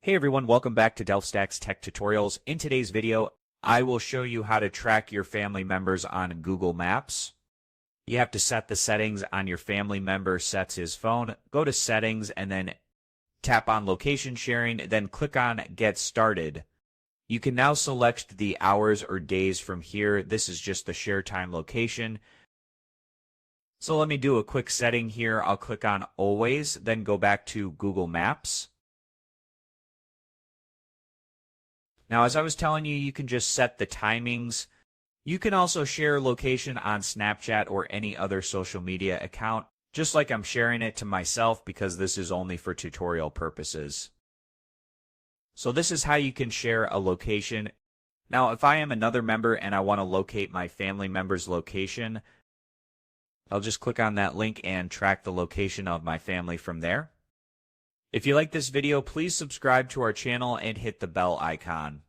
Hey everyone, welcome back to DelphStack's Tech Tutorials. In today's video, I will show you how to track your family members on Google Maps. You have to set the settings on your family member sets his phone. Go to Settings and then tap on Location Sharing, then click on Get Started. You can now select the hours or days from here. This is just the share time location. So let me do a quick setting here. I'll click on Always, then go back to Google Maps. Now, as I was telling you, you can just set the timings. You can also share location on Snapchat or any other social media account, just like I'm sharing it to myself because this is only for tutorial purposes. So this is how you can share a location. Now, if I am another member and I want to locate my family member's location, I'll just click on that link and track the location of my family from there. If you like this video, please subscribe to our channel and hit the bell icon.